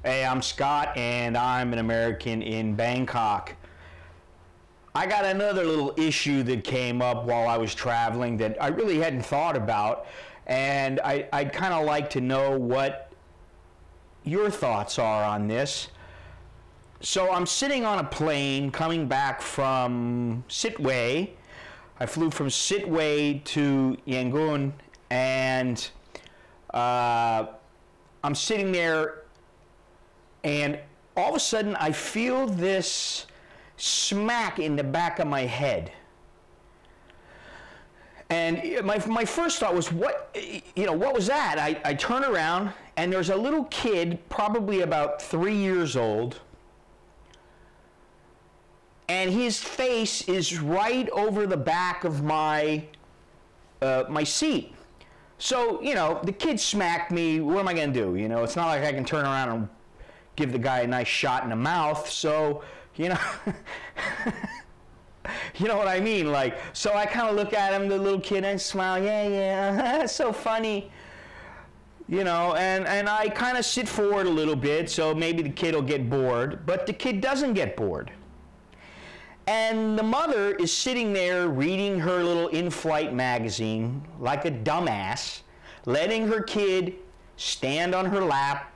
Hey, I'm Scott, and I'm an American in Bangkok. I got another little issue that came up while I was traveling that I really hadn't thought about, and I'd kind of like to know what your thoughts are on this. So I'm sitting on a plane coming back from Sitwe. I flew from Sitwe to Yangon, and I'm sitting there, and all of a sudden I feel this smack in the back of my head. And my first thought was, what was that? I turn around, and there's a little kid, probably about 3 years old, and his face is right over the back of my seat. So, the kid smacked me. What am I going to do? It's not like I can turn around and give the guy a nice shot in the mouth. So, you know what I mean? So I kind of look at him, the little kid, and smile. Yeah, so funny. And I kind of sit forward a little bit, so maybe the kid will get bored. But the kid doesn't get bored. And the mother is sitting there reading her little in-flight magazine like a dumbass, letting her kid stand on her lap,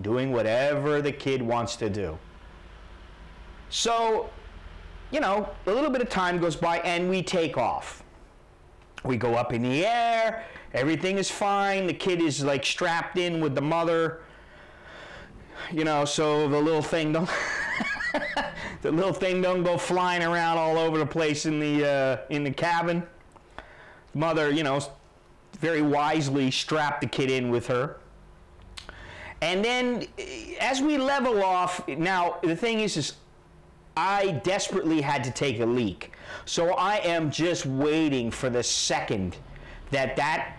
doing whatever the kid wants to do. So, a little bit of time goes by, and we take off. We go up in the air, everything is fine, the kid is like strapped in with the mother, so the little thing don't the little thing don't go flying around all over the place in the cabin. Mother, very wisely strapped the kid in with her. And then as we level off, now the thing is I desperately had to take a leak. So I am just waiting for the second that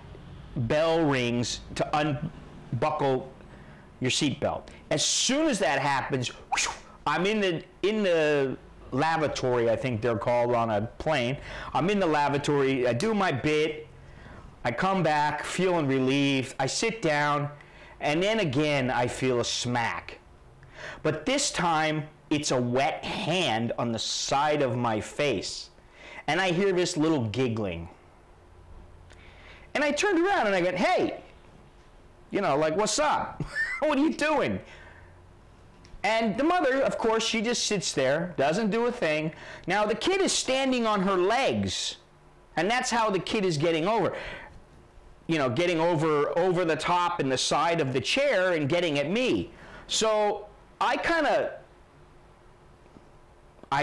bell rings to unbuckle your seatbelt. As soon as that happens, I'm in the lavatory, I think they're called on a plane. I'm in the lavatory, I do my bit, I come back feeling relieved, I sit down, and then again I feel a smack. But this time it's a wet hand on the side of my face, and I hear this little giggling. And I turned around and I go, hey, what's up? What are you doing? And the mother, of course, she just sits there, doesn't do a thing. Now, the kid is standing on her legs, and that's how the kid is getting over. Getting over the top and the side of the chair and getting at me. So I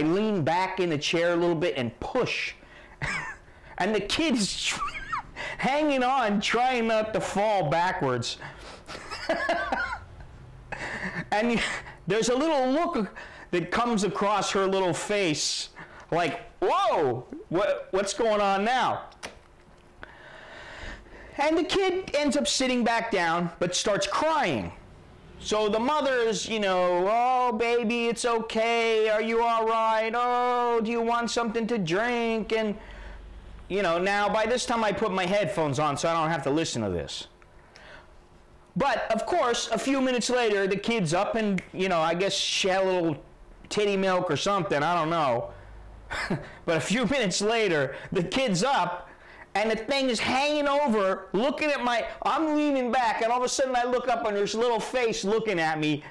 lean back in the chair a little bit and push. And the kid's hanging on, trying not to fall backwards. And there's a little look that comes across her little face, like, whoa, what's going on now? And the kid ends up sitting back down, but starts crying. So the mother's, oh, baby, it's okay. Are you all right? Oh, do you want something to drink? And, now by this time I put my headphones on so I don't have to listen to this. But, of course, a few minutes later, the kid's up and, I guess she had a little titty milk or something, I don't know. But a few minutes later, the kid's up, and the thing is hanging over, looking at I'm leaning back, and all of a sudden I look up and there's a little face looking at me.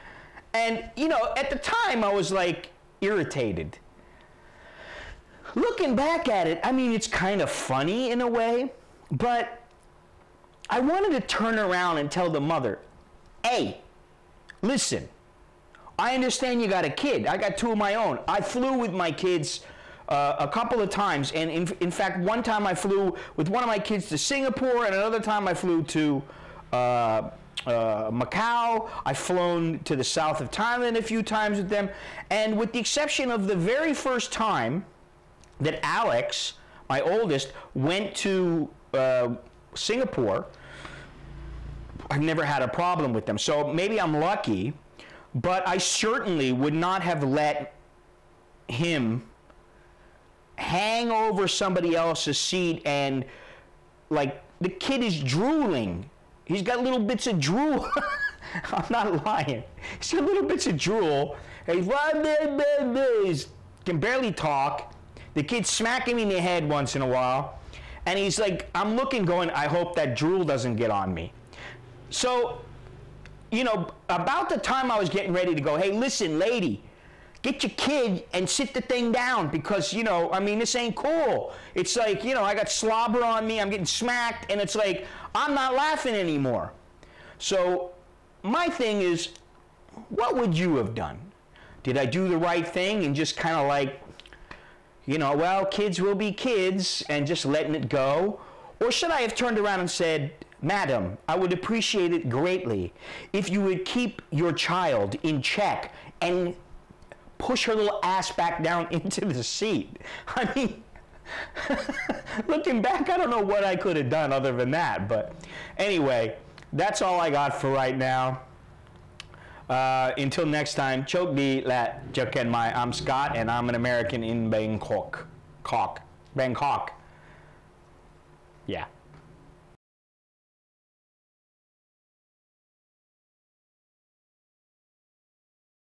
And, at the time I was like irritated. Looking back at it, it's kind of funny in a way, but I wanted to turn around and tell the mother, hey, listen, I understand you got a kid. I got two of my own. I flew with my kids a couple of times. And in fact, one time I flew with one of my kids to Singapore, and another time I flew to Macau. I've flown to the south of Thailand a few times with them. And with the exception of the very first time that Alex, my oldest, went to Singapore, I've never had a problem with them. So maybe I'm lucky, but I certainly would not have let him hang over somebody else's seat and, like, the kid is drooling. He's got little bits of drool I'm not lying. He's got little bits of drool. He can barely talk. The kid's smacking me in the head once in a while. And he's like, I'm looking going, I hope that drool doesn't get on me. So, you know, about the time I was getting ready to go, hey, listen, lady, get your kid and sit the thing down because, you know, I mean, this ain't cool. It's like, you know, I got slobber on me, I'm getting smacked, and it's like, I'm not laughing anymore. So my thing is, what would you have done? Did I do the right thing and just kind of like, you know, well, kids will be kids and just letting it go? Or should I have turned around and said, Madam, I would appreciate it greatly if you would keep your child in check and push her little ass back down into the seat. I mean, looking back, I don't know what I could have done other than that. But anyway, that's all I got for right now. Until next time, chok di la Jaken Mai. I'm Scott, and I'm an American in Bangkok. Bangkok. Yeah.